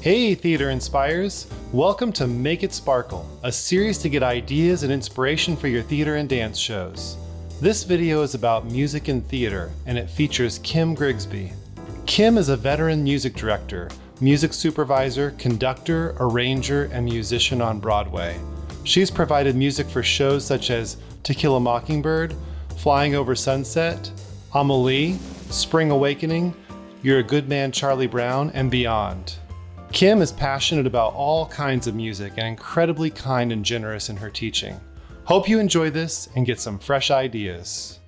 Hey Theater Inspires! Welcome to Make It Sparkle, a series to get ideas and inspiration for your theater and dance shows. This video is about music and theater, and it features Kim Grigsby. Kim is a veteran music director, music supervisor, conductor, arranger, and musician on Broadway. She's provided music for shows such as To Kill A Mockingbird, Flying Over Sunset, Amélie, Spring Awakening, You're a Good Man, Charlie Brown, and beyond. Kim is passionate about all kinds of music and incredibly kind and generous in her teaching. Hope you enjoy this and get some fresh ideas.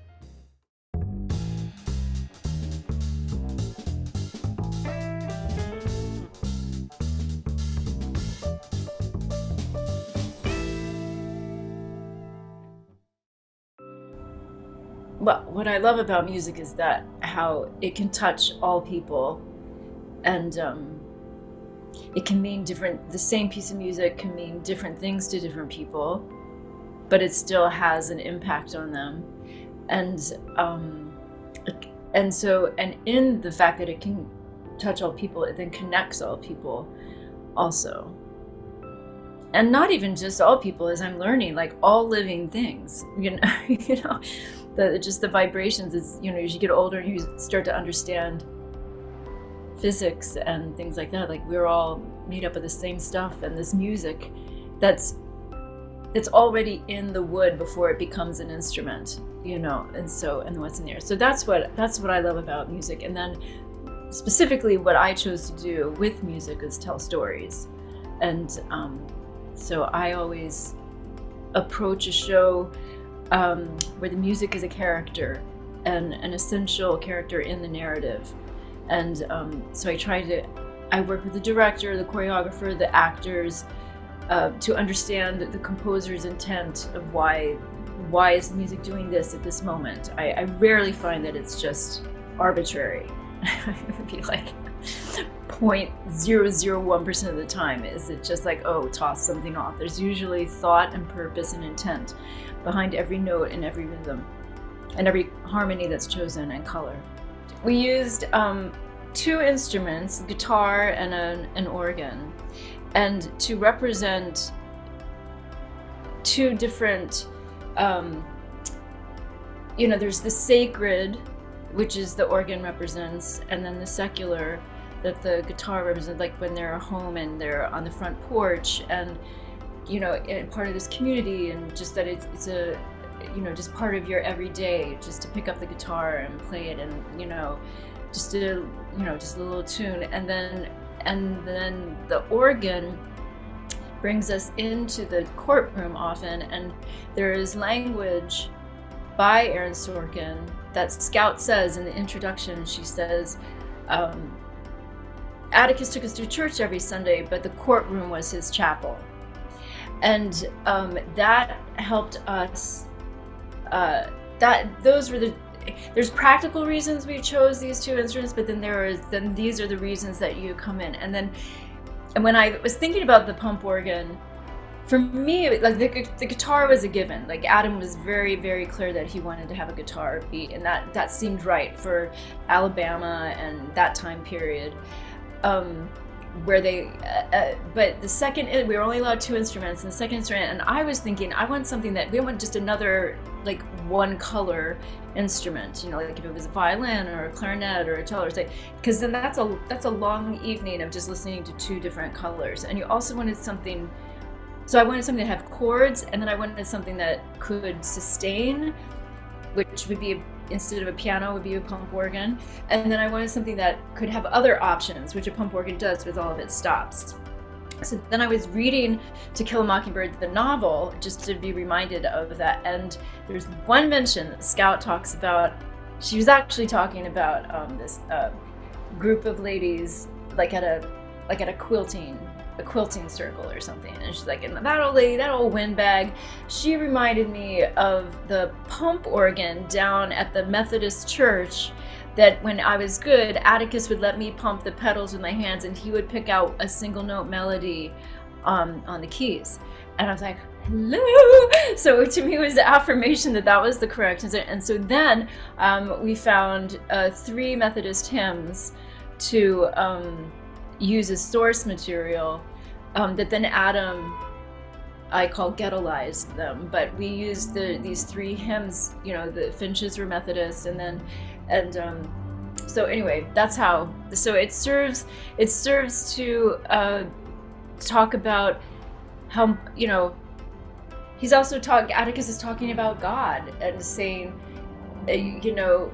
Well, what I love about music is that how it can touch all people, and it can mean the same piece of music can mean different things to different people, but it still has an impact on them. And in the fact that it can touch all people, it then connects all people also. And not even just all people, as I'm learning, like all living things, just the vibrations is, as you get older, you start to understand physics and things like that. Like we're all made up of the same stuff, and this music it's already in the wood before it becomes an instrument, and what's in there. So that's what I love about music. And then specifically what I chose to do with music is tell stories. And so I always approach a show where the music is a character and an essential character in the narrative. And so I work with the director, the choreographer, the actors, to understand the composer's intent of why is the music doing this at this moment. I rarely find that it's just arbitrary. It would be like 0.001% of the time is it just like, oh, toss something off. There's usually thought and purpose and intent behind every note and every rhythm and every harmony that's chosen and color. We used two instruments, guitar and an organ, and to represent two different, there's the sacred, which is the organ represents, and then the secular that the guitar represents, like when they're home and they're on the front porch and, and part of this community, and just that it's a, just part of your everyday, just to pick up the guitar and play it, and, just a little tune. And then the organ brings us into the courtroom often, and there is language by Aaron Sorkin that Scout says in the introduction. She says, Atticus took us to church every Sunday, but the courtroom was his chapel. And that helped us, there's practical reasons we chose these two instruments, but then these are the reasons that you come in. And when I was thinking about the pump organ, for me, like the guitar was a given. Like Adam was very, very clear that he wanted to have a guitar beat, and that seemed right for Alabama and that time period. Where they, but the second, we were only allowed two instruments, and the second instrument, and I was thinking, I want something that, we want just another, like one color instrument, like if it was a violin or a clarinet or a cello or something, because then that's a long evening of just listening to two different colors. And you also wanted something, so I wanted something that had chords, and then I wanted something that could sustain, which would be, instead of a piano, would be a pump organ. And then I wanted something that could have other options, which a pump organ does with all of its stops. So then I was reading To Kill a Mockingbird, the novel, just to be reminded of that. And there's one mention that Scout talks about. She was actually talking about this group of ladies, like at a quilting circle or something, and she's like, and that old lady, that old windbag, she reminded me of the pump organ down at the Methodist church, that when I was good, Atticus would let me pump the pedals with my hands, and he would pick out a single note melody on the keys. And I was like, hello. So to me it was the affirmation that was the correct answer. And so then we found 3 Methodist hymns to use as source material, that then Adam, I call Guettelized them, but we used these 3 hymns. You know, the Finches were Methodist, so anyway, that's how. So it serves to talk about how, you know, Atticus is talking about God and saying, you know,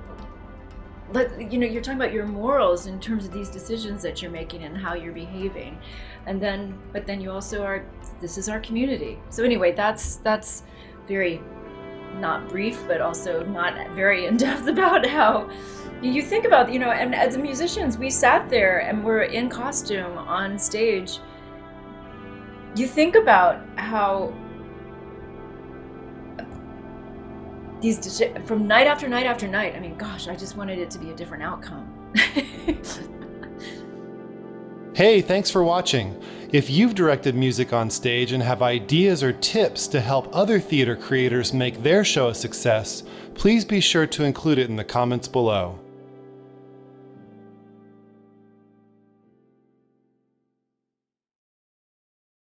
you're talking about your morals in terms of these decisions that you're making and how you're behaving, but then you also are. This is our community. So anyway, that's very not brief, but also not very in depth about how you think about, you know. And as musicians, we sat there and we're in costume on stage. You think about how these, from night after night after night, I mean, gosh, I just wanted it to be a different outcome. Hey, thanks for watching. If you've directed music on stage and have ideas or tips to help other theater creators make their show a success, please be sure to include it in the comments below.